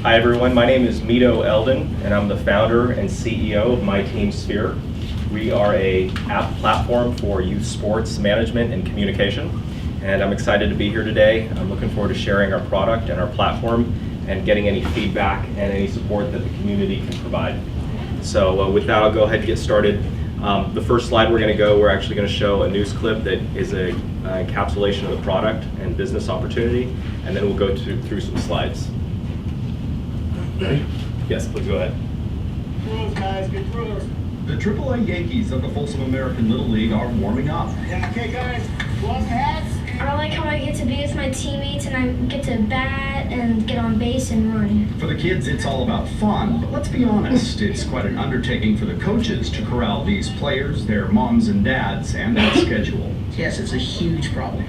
Hi everyone, my name is Mito Eldon and I'm the founder and CEO of My Team Sphere. We are a app platform for youth sports management and communication, and I'm excited to be here today. I'm looking forward to sharing our product and our platform and getting any feedback and any support that the community can provide. So with that, I'll go ahead and get started. The first slide we're actually going to show a news clip that is a encapsulation of the product and business opportunity, and then we'll go through some slides. Ready? Yes, please go ahead. Throws, guys, good throws. The AAA Yankees of the Folsom American Little League are warming up. Yeah, okay, guys, gloves, hats. I like how I get to be with my teammates and I get to bat and get on base and run. For the kids, it's all about fun, but let's be honest, it's quite an undertaking for the coaches to corral these players, their moms and dads, and their schedule. Yes, it's a huge problem.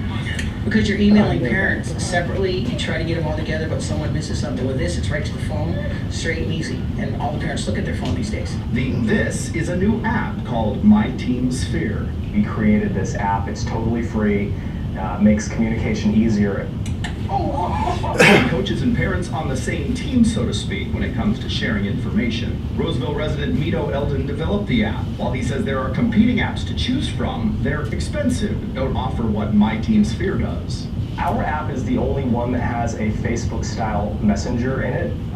Because you're emailing parents separately, you try to get them all together, but someone misses something. With this, it's right to the phone, straight and easy. And all the parents look at their phone these days. This is a new app called My Team Sphere. We created this app, it's totally free, makes communication easier. Coaches and parents on the same team, so to speak, when it comes to sharing information. Roseville resident Mito Eldon developed the app. While he says there are competing apps to choose from, they're expensive and don't offer what My Team Sphere does. Our app is the only one that has a Facebook-style messenger in it.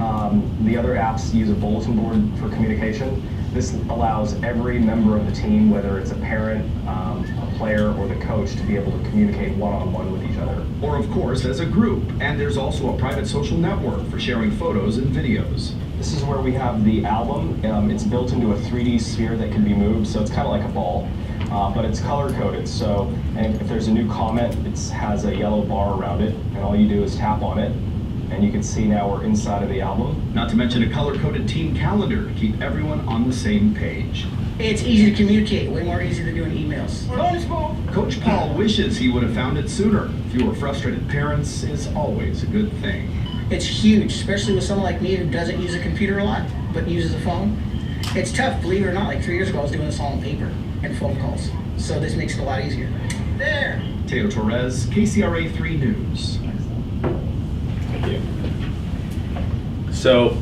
The other apps use a bulletin board for communication. This allows every member of the team, whether it's a parent, a player, or the coach, to be able to communicate one-on-one with each other. Or of course as a group, and there's also a private social network for sharing photos and videos. This is where we have the album. It's built into a 3D sphere that can be moved, so it's kind of like a ball, but it's color-coded. So and if there's a new comment, it has a yellow bar around it, and all you do is tap on it, and you can see now we're inside of the album. Not to mention a color-coded team calendar to keep everyone on the same page. It's easy to communicate, way more easy than doing emails. Bonus ball. Coach Paul wishes he would have found it sooner. Fewer frustrated parents is always a good thing. It's huge, especially with someone like me who doesn't use a computer a lot, but uses a phone. It's tough, believe it or not. Like 3 years ago, I was doing this all on paper and phone calls. So this makes it a lot easier. There. Teo Torres, KCRA 3 News. Thank you. So,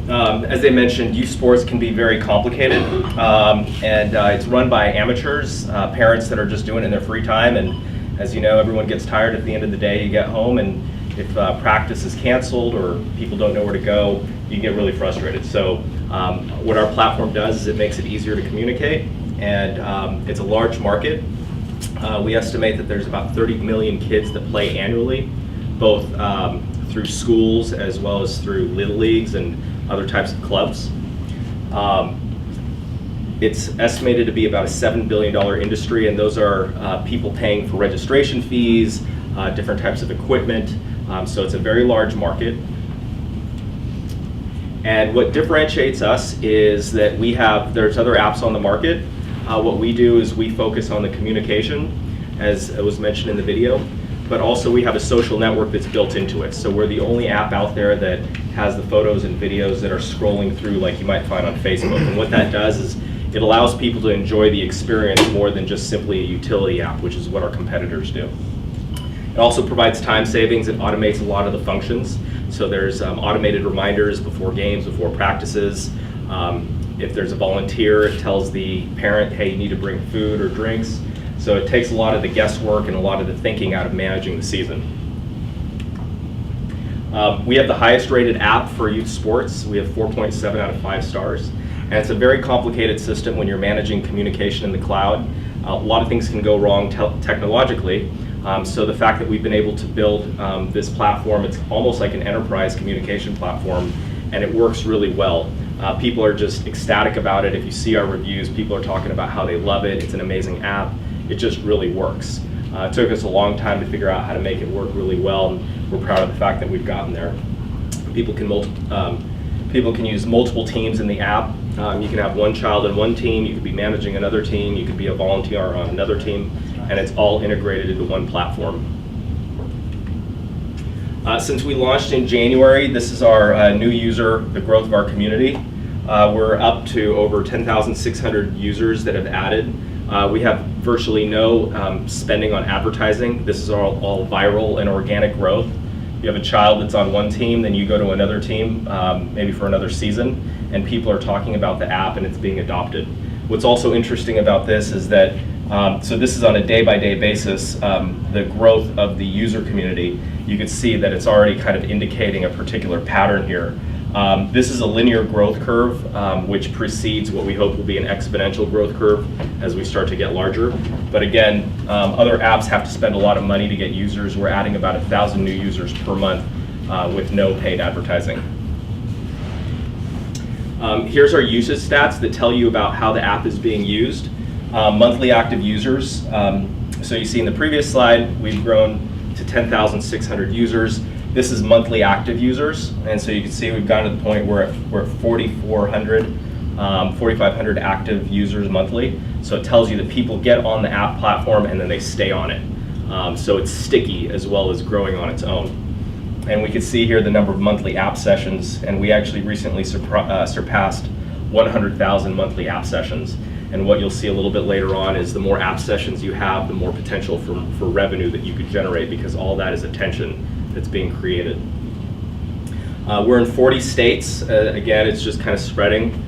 as they mentioned, youth sports can be very complicated, and it's run by amateurs, parents that are just doing it in their free time. And as you know, everyone gets tired at the end of the day. You get home, and if practice is canceled or people don't know where to go, you get really frustrated. So, what our platform does is it makes it easier to communicate, and it's a large market. We estimate that there's about 30 million kids that play annually, both through schools as well as through little leagues and other types of clubs. It's estimated to be about a $7 billion industry, and those are people paying for registration fees, different types of equipment, so it's a very large market. And what differentiates us is that there's other apps on the market. What we do is we focus on the communication, as it was mentioned in the video, but also we have a social network that's built into it. So we're the only app out there that has the photos and videos that are scrolling through like you might find on Facebook. And what that does is it allows people to enjoy the experience more than just simply a utility app, which is what our competitors do. It also provides time savings. It automates a lot of the functions. So there's automated reminders before games, before practices. If there's a volunteer, it tells the parent, hey, you need to bring food or drinks. So it takes a lot of the guesswork and a lot of the thinking out of managing the season. We have the highest rated app for youth sports. We have 4.7 out of 5 stars. And it's a very complicated system when you're managing communication in the cloud. A lot of things can go wrong technologically. So the fact that we've been able to build this platform, it's almost like an enterprise communication platform, and it works really well. People are just ecstatic about it. If you see our reviews, people are talking about how they love it. It's an amazing app. It just really works. It took us a long time to figure out how to make it work really well, and we're proud of the fact that we've gotten there. People can use multiple teams in the app. You can have one child in one team, you could be managing another team, you could be a volunteer on another team, and it's all integrated into one platform. Since we launched in January, this is our new user, the growth of our community. We're up to over 10,600 users that have added. We have virtually no spending on advertising. This is all viral and organic growth. you have a child that's on one team, then you go to another team, maybe for another season, and people are talking about the app and it's being adopted. What's also interesting about this is that, so this is on a day-by-day basis, the growth of the user community. You can see that it's already kind of indicating a particular pattern here. This is a linear growth curve, which precedes what we hope will be an exponential growth curve as we start to get larger. But again, other apps have to spend a lot of money to get users. We're adding about 1,000 new users per month with no paid advertising. Here's our usage stats that tell you about how the app is being used. Monthly active users. So you see in the previous slide, we've grown to 10,600 users. This is monthly active users, and so you can see we've gotten to the point where we're at 4,500 active users monthly. So it tells you that people get on the app platform and then they stay on it. So it's sticky as well as growing on its own. And we can see here the number of monthly app sessions, and we actually recently surpassed 100,000 monthly app sessions. And what you'll see a little bit later on is the more app sessions you have, the more potential for revenue that you could generate, because all that is attention that's being created. We're in 40 states. Again, it's just kind of spreading.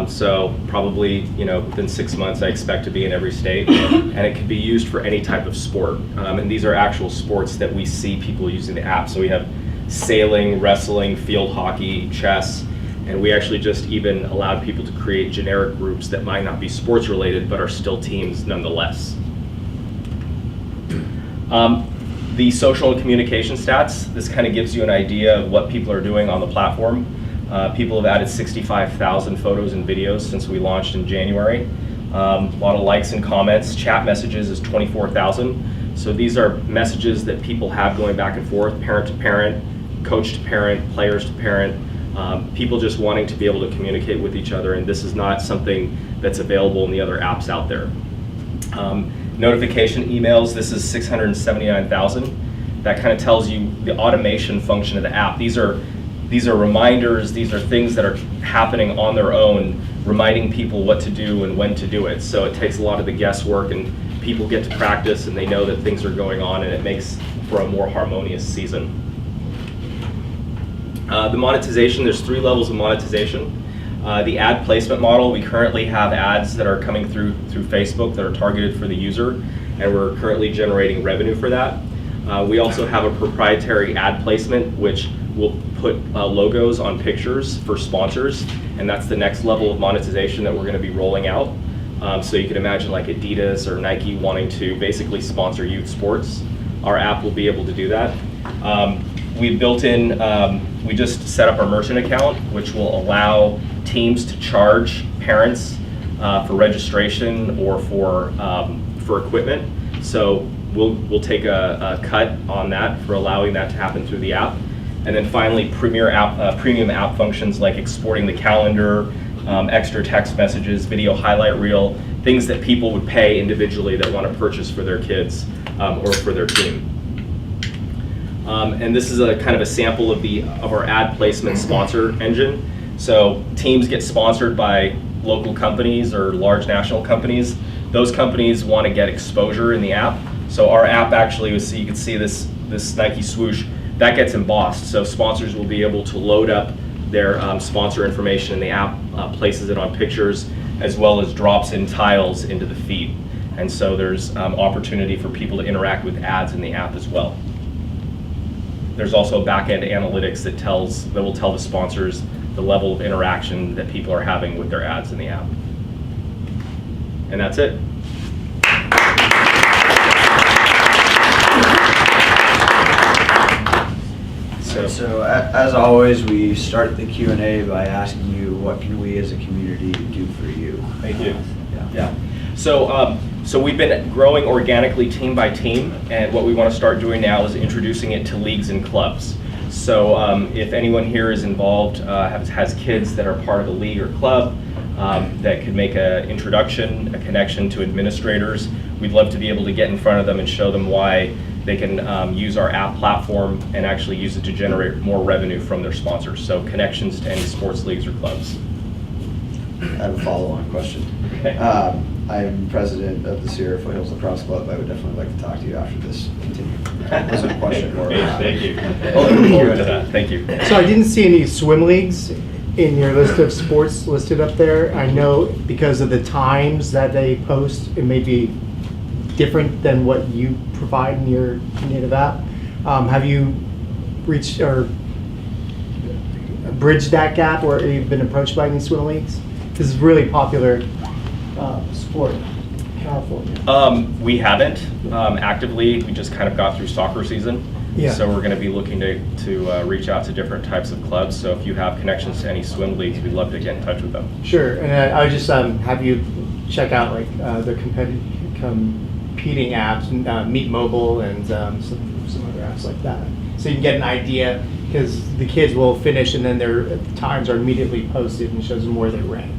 So probably, within 6 months, I expect to be in every state. And it can be used for any type of sport. And these are actual sports that we see people using the app. So we have sailing, wrestling, field hockey, chess. And we actually just even allowed people to create generic groups that might not be sports related, but are still teams nonetheless. The social and communication stats, this kind of gives you an idea of what people are doing on the platform. People have added 65,000 photos and videos since we launched in January. A lot of likes and comments. Chat messages is 24,000. So these are messages that people have going back and forth, parent to parent, coach to parent, players to parent, people just wanting to be able to communicate with each other, and this is not something that's available in the other apps out there. Notification emails, this is 679,000. That kind of tells you the automation function of the app. These are reminders, these are things that are happening on their own, reminding people what to do and when to do it. So it takes a lot of the guesswork, and people get to practice and they know that things are going on, and it makes for a more harmonious season. The monetization, there's 3 levels of monetization. The ad placement model, we currently have ads that are coming through Facebook that are targeted for the user, and we're currently generating revenue for that. We also have a proprietary ad placement, which will put logos on pictures for sponsors, and that's the next level of monetization that we're going to be rolling out. So you can imagine like Adidas or Nike wanting to basically sponsor youth sports. Our app will be able to do that. We built in, we just set up our merchant account, which will allow teams to charge parents for registration or for equipment. So we'll take a cut on that for allowing that to happen through the app. And then finally, premium app functions like exporting the calendar, extra text messages, video highlight reel, things that people would pay individually that want to purchase for their kids or for their team. And this is a kind of a sample of our ad placement sponsor engine. So teams get sponsored by local companies or large national companies. Those companies want to get exposure in the app. So our app actually, so you can see this Nike swoosh, that gets embossed. So sponsors will be able to load up their sponsor information, and the app places it on pictures, as well as drops in tiles into the feed. And so there's opportunity for people to interact with ads in the app as well. There's also back-end analytics that will tell the sponsors the level of interaction that people are having with their ads in the app. And that's it. So as always, we start the Q&A by asking you, what can we as a community do for you? Thank you. Yeah. So we've been growing organically team by team, and what we want to start doing now is introducing it to leagues and clubs. So if anyone here is involved, has kids that are part of a league or club that could make an introduction, a connection to administrators, we'd love to be able to get in front of them and show them why they can use our app platform and actually use it to generate more revenue from their sponsors. So connections to any sports leagues or clubs. I have a follow-on question. Okay. I'm president of the Sierra Foothills Lacrosse Club. I would definitely like to talk to you after this. Continue. That was a question more. Thank you. I'll look forward to that. Thank you. So I didn't see any swim leagues in your list of sports listed up there. I know because of the times that they post, it may be different than what you provide in your native app. Have you reached or bridged that gap, or have you been approached by any swim leagues? This is really popular sport in California. We haven't actively. We just kind of got through soccer season. Yeah. So we're going to be looking to reach out to different types of clubs. So if you have connections to any swim leagues, we'd love to get in touch with them. Sure, and I would just have you check out like the competing apps, Meet Mobile, and some other apps like that, so you can get an idea, because the kids will finish and then their times are immediately posted and shows them where they rank.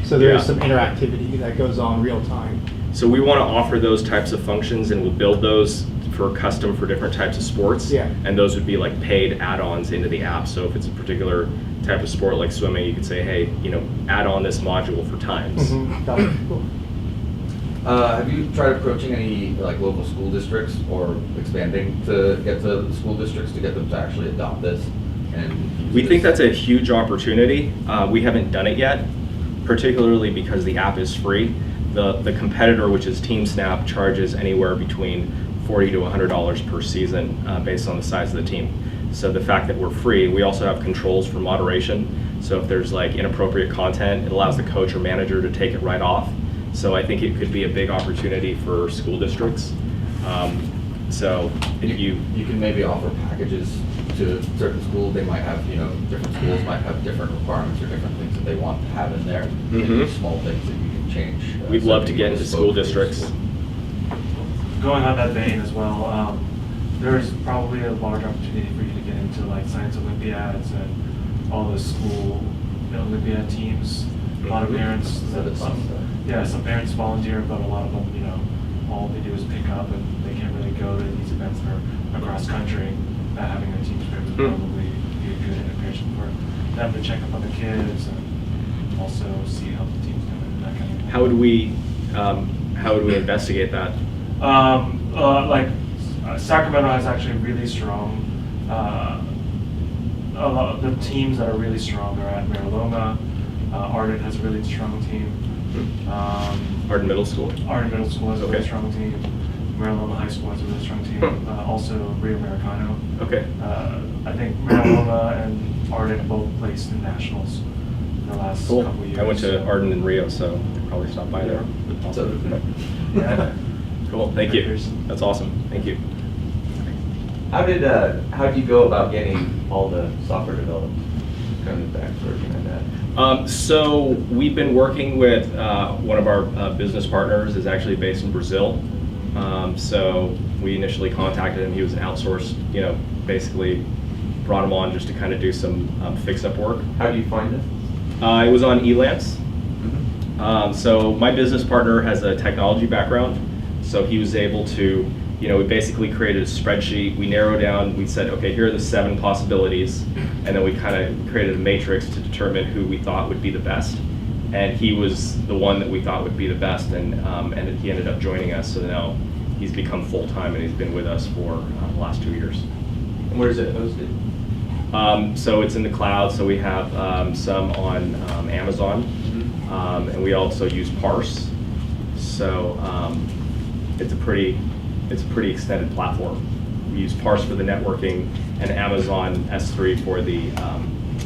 So there is some interactivity that goes on real time. So we want to offer those types of functions, and we'll build those for custom for different types of sports. Yeah. And those would be like paid add-ons into the app. So if it's a particular type of sport like swimming, you could say, hey, add on this module for times. Cool. Have you tried approaching any like local school districts or expanding to get to the school districts to get them to actually adopt this? And We think that's a huge opportunity. We haven't done it yet, particularly because the app is free. The competitor, which is TeamSnap, charges anywhere between $40 to $100 per season based on the size of the team. So the fact that we're free, we also have controls for moderation. So if there's like inappropriate content, it allows the coach or manager to take it right off. So I think it could be a big opportunity for school districts. So if you can maybe offer packages to certain schools. They might have, different schools might have different requirements or different things that they want to have in there. Mhm. Small things that you can change. We'd love to get into school districts. Going on that vein as well, there's probably a large opportunity for you to get into like science Olympiads and all the school Olympiad teams. A lot of parents, some parents volunteer, but a lot of them, all they do is pick up, and they can't really go to these events that are across country. That having a team spirit would probably be a good integration for them to check up on the kids and also see how the team's doing and that kind of thing. How would we investigate that? Sacramento has actually really strong. A lot of the teams that are really strong are at Mariloma. Arden has a really strong team. Arden Middle School? Arden Middle School has a really strong team. Mariloma High School has a really strong team. Also Rio Americano. Okay. I think Mariloma and Arden both placed in nationals in the last Cool. couple of years. I went to Arden and Rio, so I probably stopped by there. Yeah. Cool, thank you. That's awesome, thank you. How did you go about getting all the software developed? Kind of back working on that. So we've been working with one of our business partners is actually based in Brazil. So we initially contacted him. He was an outsourced, basically brought him on just to kind of do some fix-up work. How do you find it? It was on Elance. So my business partner has a technology background, so he was able to, we basically created a spreadsheet. We narrowed down, we said, okay, here are the 7 possibilities, and then we kind of created a matrix to determine who we thought would be the best. And he was the one that we thought would be the best, and he ended up joining us, so now he's become full-time and he's been with us for the last 2 years. And where is it hosted? So it's in the cloud, so we have some on Amazon, and we also use Parse. So it's a pretty extended platform. We use Parse for the networking and Amazon S3 for the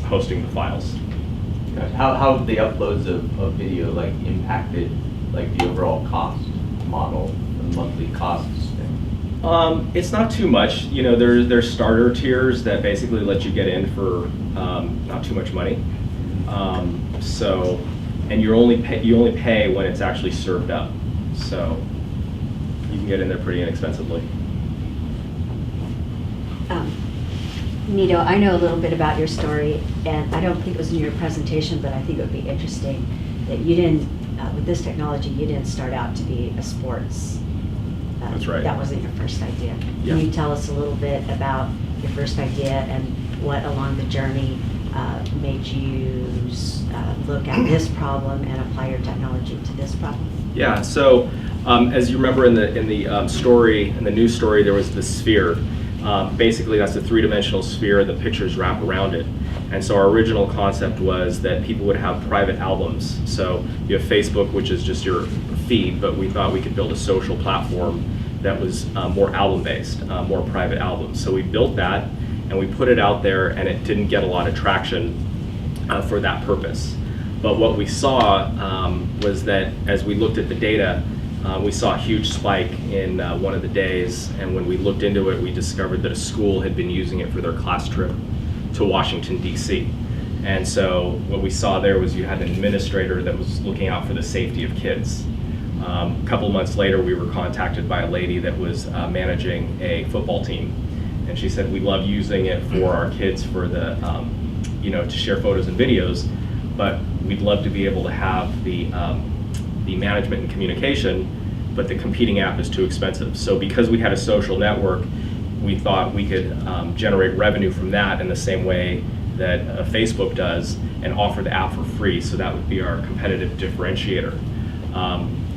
hosting the files. How have the uploads of video impacted the overall cost model, the monthly costs? It's not too much. There's starter tiers that basically let you get in for not too much money. And you only pay when it's actually served up. So you can get in there pretty inexpensively. Nito, I know a little bit about your story, and I don't think it was in your presentation, but I think it would be interesting that you didn't, with this technology, you didn't start out to be a sports. That's right. That wasn't your first idea. Yeah. Can you tell us a little bit about your first idea and what along the journey made you look at this problem and apply your technology to this problem? Yeah. So as you remember in the news story, there was the sphere. Basically, that's a three-dimensional sphere. The pictures wrap around it. And so our original concept was that people would have private albums. So you have Facebook, which is just your feed, but we thought we could build a social platform that was more album-based, more private albums. So we built that, and we put it out there, and it didn't get a lot of traction for that purpose. But what we saw was that as we looked at the data, we saw a huge spike in one of the days, and when we looked into it, we discovered that a school had been using it for their class trip to Washington, D.C. And so what we saw there was you had an administrator that was looking out for the safety of kids. A couple of months later, we were contacted by a lady that was managing a football team, and she said, we love using it for our kids for the, to share photos and videos, but we'd love to be able to have the management and communication, but the competing app is too expensive. So because we had a social network, we thought we could generate revenue from that in the same way that Facebook does and offer the app for free. So that would be our competitive differentiator.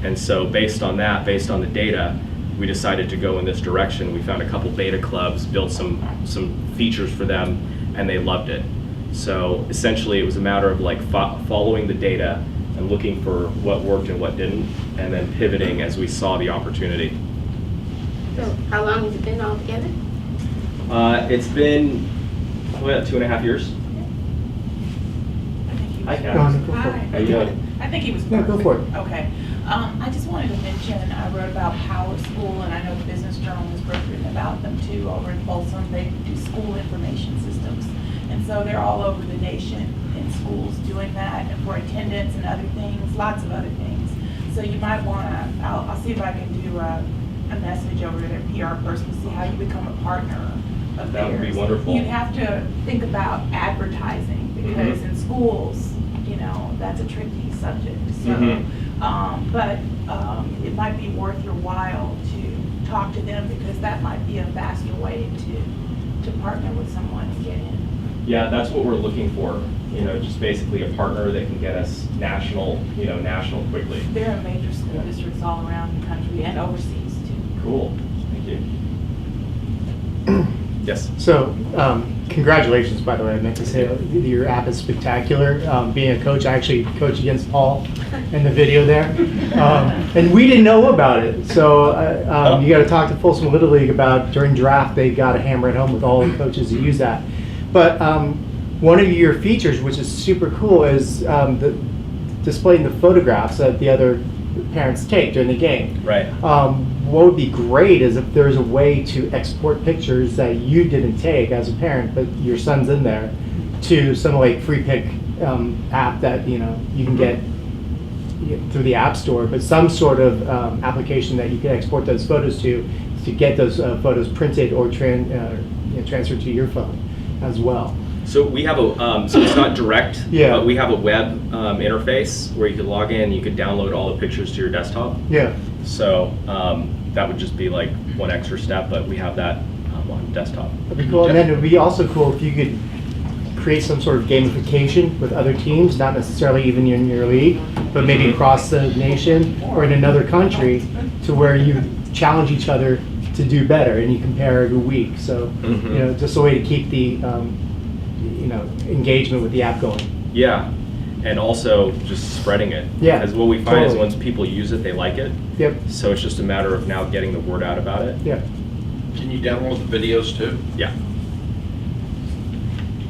And so based on that, based on the data, we decided to go in this direction. We found a couple beta clubs, built some features for them, and they loved it. So essentially it was a matter of like following the data and looking for what worked and what didn't, and then pivoting as we saw the opportunity. So how long has it been all together? It's been 2.5 years. Hi, Kat. How you doing? I think he was Yeah, go for it. Okay. I just wanted to mention, I wrote about Power School, and I know the Business Journal has written about them too over in Folsom. They do school information systems. And so they're all over the nation in schools doing that, and for attendance and other things, lots of other things. So you might want to, I'll see if I can do a message over to their PR person to see how you become a partner of theirs. That would be wonderful. You'd have to think about advertising, because in schools, that's a tricky subject. So, but it might be worth your while to talk to them, because that might be a faster way to partner with someone and get in. Yeah, that's what we're looking for. Just basically a partner that can get us national quickly. There are major school districts all around the country and overseas too. Cool. Thank you. Yes. So, congratulations, by the way. I meant to say your app is spectacular. Being a coach, I actually coach against Paul in the video there. And we didn't know about it. So you got to talk to Folsom Little League about during draft, they got to hammer it home with all the coaches who use that. But one of your features, which is super cool, is displaying the photographs that the other parents take during the game. Right. What would be great is if there's a way to export pictures that you didn't take as a parent, but your son's in there, to some like free pick app that you can get through the App Store, but some sort of application that you can export those photos to get those photos printed or transferred to your phone as well. So we have so it's not direct, Yeah. but we have a web interface where you could log in, you could download all the pictures to your desktop. Yeah. So that would just be like one extra step, but we have that on desktop. That'd be cool. And then it would be also cool if you could create some sort of gamification with other teams, not necessarily even in your league, but maybe across the nation or in another country, to where you challenge each other to do better and you compare every week. So, just a way to keep the, engagement with the app going. Yeah. And also just spreading it. Yeah, Because what we find is totally. once people use it, they like it. Yep. So it's just a matter of now getting the word out about it. Yeah. Can you download the videos too? Yeah.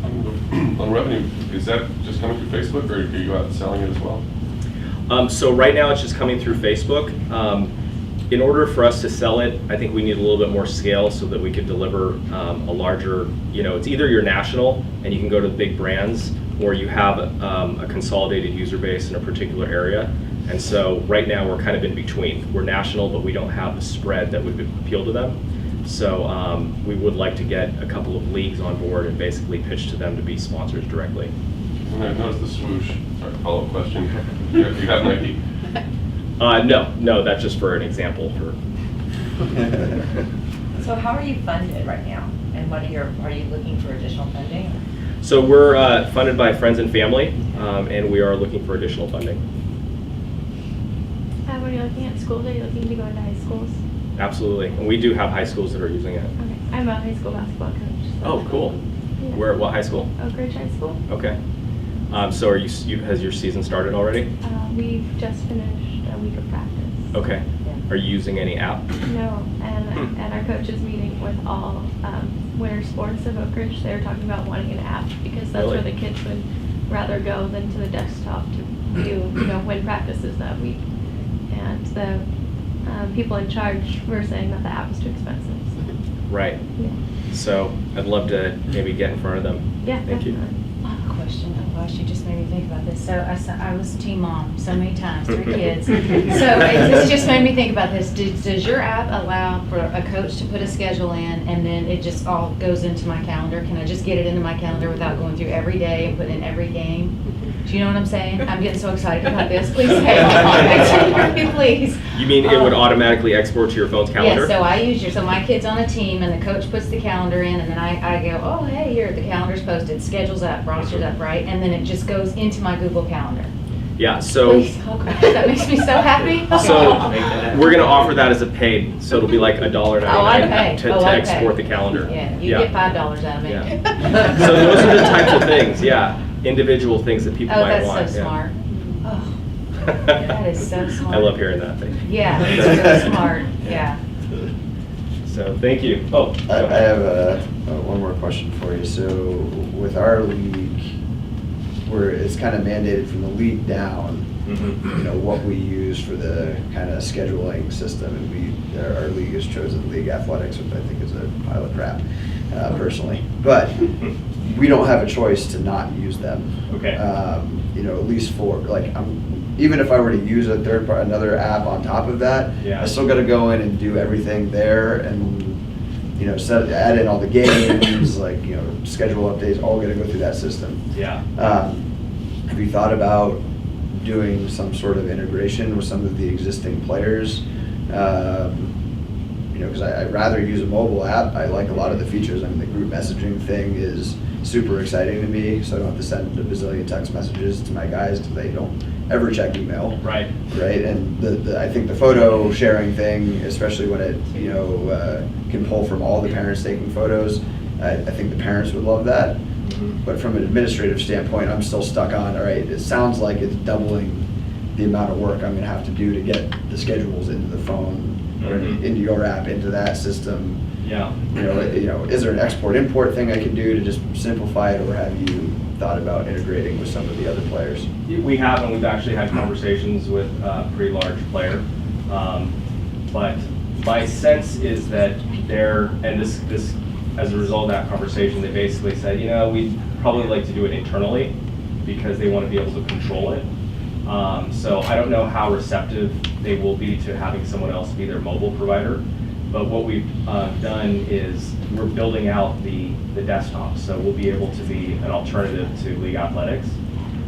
On revenue, is that just coming through Facebook, or are you out selling it as well? So right now it's just coming through Facebook. In order for us to sell it, I think we need a little bit more scale so that we could deliver a larger, it's either you're national and you can go to the big brands, or you have a consolidated user base in a particular area. And so right now we're kind of in between. We're national, but we don't have the spread that would appeal to them. So we would like to get a couple of leagues on board and basically pitch to them to be sponsors directly. And I noticed the swoosh. Sorry, follow-up question. You have Nike? No, that's just for an example. So how are you funded right now? And are you looking for additional funding? So we're funded by friends and family, and we are looking for additional funding. I when you're looking at schools, are you looking to go into high schools? Absolutely. And we do have high schools that are using it. Okay. I'm a high school basketball coach. So. Oh, cool. Yeah. Where? What high school? Oak Ridge High School. Okay. So are you has your season started already? We've just finished a week of practice. Okay. Yeah. Are you using any app? No, and at our coaches meeting with all winter sports of Oak Ridge, they were talking about wanting an app because that's Really? where the kids would rather go than to the desktop to view, win practices that week. And the people in charge were saying that the app is too expensive. So. Right. Yeah. So I'd love to maybe get in front of them. Yeah, Thank you. definitely. I have a question. Oh gosh, you just made me think about this. So I was a teen mom so many times, 3 kids. This just made me think about this. Does your app allow for a coach to put a schedule in and then it just all goes into my calendar? Can I just get it into my calendar without going through every day and putting in every game? Do you know what I'm saying? I'm getting so excited about this. Please say it. Please. You mean it would automatically export to your phone's calendar? Yes, so I use so my kid's on a team and the coach puts the calendar in and then I go, oh, hey, here, the calendar's posted, schedule's up, roster's up, right? And then it just goes into my Google Calendar. Yeah, so Please, oh gosh, that makes me so happy. so we're gonna offer that as a paid, so it'll be like $1.99 Oh, I'd pay. to I'd export pay. the calendar. Yeah, you get $5 out of me. Yeah. So those are the types of things, yeah, individual things that people Oh, might that's want. so yeah. smart. Oh, that is so smart. I love hearing that. Thank you. Yeah, it's really smart, yeah. So thank you. Oh, I have one more question for you. So with our league, where it's kind of mandated from the league down, what we use for the kind of scheduling system, and our league has chosen League Athletics, which I think is a pile of crap, personally. But we don't have a choice to not use them. Okay. At least for even if I were to use another app on top of that, I still got to go in and do everything there, and add in all the games, schedule updates, all got to go through that system. Yeah. Have you thought about doing some sort of integration with some of the existing players? Because I'd rather use a mobile app. I like a lot of the features. I mean, the group messaging thing is super exciting to me, so I don't have to send a bazillion text messages to my guys because they don't ever check email. Right. Right. And I think the photo sharing thing, especially when it can pull from all the parents taking photos, I think the parents would love that. But from an administrative standpoint, I'm still stuck on, all right, it sounds like it's doubling the amount of work I'm going to have to do to get the schedules into the phone or into your app, into that system. Yeah. Is there an export-import thing I can do to just simplify it, or have you thought about integrating with some of the other players? We have, and we've actually had conversations with a pretty large player. But my sense is that this as a result of that conversation, they basically said, we'd probably like to do it internally because they want to be able to control it. So I don't know how receptive they will be to having someone else be their mobile provider. But what we've done is we're building out the desktop, so we'll be able to be an alternative to League Athletics.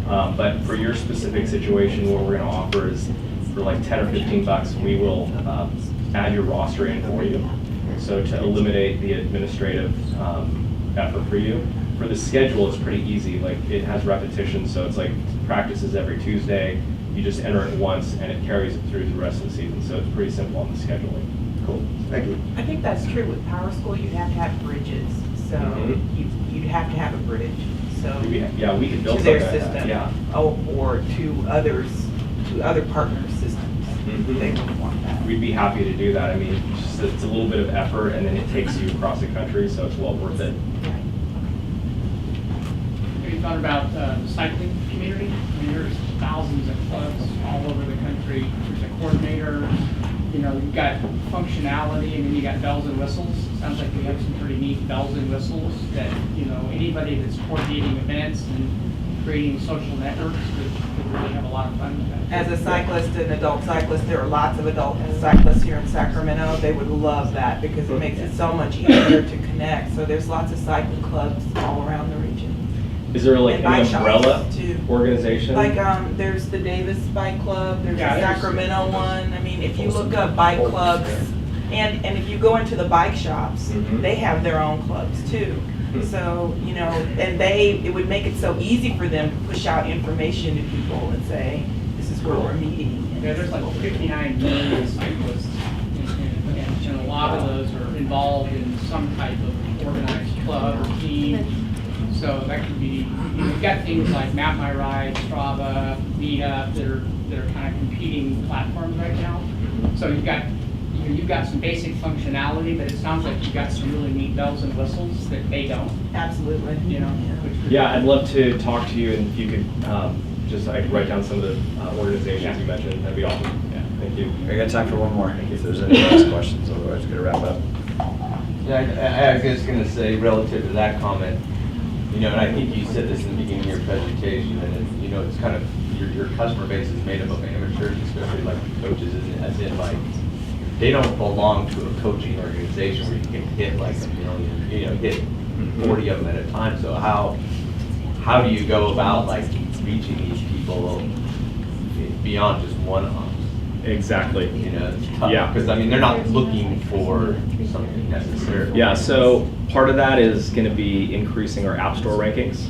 But for your specific situation, what we're going to offer is for like $10 or $15, we will add your roster in for you. So to eliminate the administrative effort for you. For the schedule, it's pretty easy. Like, it has repetition, so it's like practices every Tuesday. You just enter it once, and it carries it through the rest of the season. So it's pretty simple on the scheduling. Cool. Thank you. I think that's true with Power School. You'd have to have bridges, so you'd have to have a bridge. So we could build to their something like that, system, yeah. or to other partner systems. They would want that. We'd be happy to do that. I mean, it's a little bit of effort, and then it takes you across the country, so it's well worth it. Have you thought about the cycling community? I mean, there's thousands of clubs all over the country. There's a coordinator, you've got functionality, and then you got bells and whistles. Sounds like we have some pretty neat bells and whistles that, anybody that's coordinating events and creating social networks would really have a lot of fun with that. As a cyclist, an adult cyclist, there are lots of adult cyclists here in Sacramento. They would love that because it makes it so much easier to connect. So there's lots of cycling clubs all around the region. Is there like And an bike umbrella shops, too. organization? Like, there's the Davis Bike Club, there's the Sacramento one. I mean, if you look up bike clubs, and if you go into the bike shops, they have their own clubs too. So, and it would make it so easy for them to push out information to people and say, this this is where we're meeting. Yeah, there's like 59 million cyclists, and a lot of those are involved in some type of organized club or team. So that could be, you've got things like Map My Ride, Strava, Meetup that are kind of competing platforms right now. So you've got some basic functionality, but it sounds like you've got some really neat bells and whistles that they don't. Absolutely. You know. which- Yeah, I'd love to talk to you, and if you could just write down some of the organizations you mentioned. That'd be awesome. Yeah, thank you. I got time for one more, if there's any last questions, otherwise we're gonna wrap up. Yeah, I was just gonna say, relative to that comment, you know, and I think you said this in the beginning of your presentation, and it's, you know, it's kind of, your customer base is made up of amateurs, especially like coaches, as in like, they don't belong to a coaching organization where you can hit like a million, you know, hit 40 of them at a time. So how do you go about like reaching these people beyond just one-offs? Exactly. You know, it's tough. Yeah. Because I mean, they're not looking for something necessarily. Yeah, so part of that is going to be increasing our App Store rankings.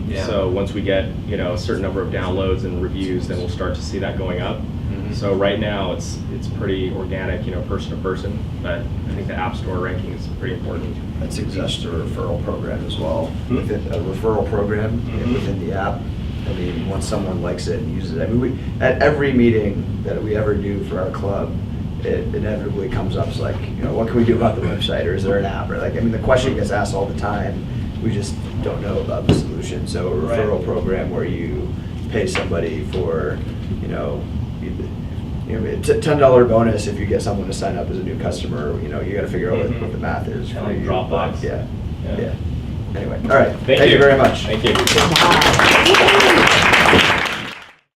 Yeah. So once we get, you know, a certain number of downloads and reviews, then we'll start to see that going up. So right now it's pretty organic, you know, person to person, but I think the App Store ranking is pretty important. That suggests a referral program as well, within a referral program within the app. I mean, once someone likes it and uses it, I mean, at every meeting that we ever do for our club, it inevitably comes up, it's like, you know, what can we do about the website, or is there an app, or like, I mean, the question gets asked all the time, we just don't know about the solution. So a referral program where you pay somebody for, you know, it's a $10 bonus if you get someone to sign up as a new customer. You know, you got to figure out what the math is for you. Dropbox. Yeah. Anyway, all right. Thank you you very much. Thank you.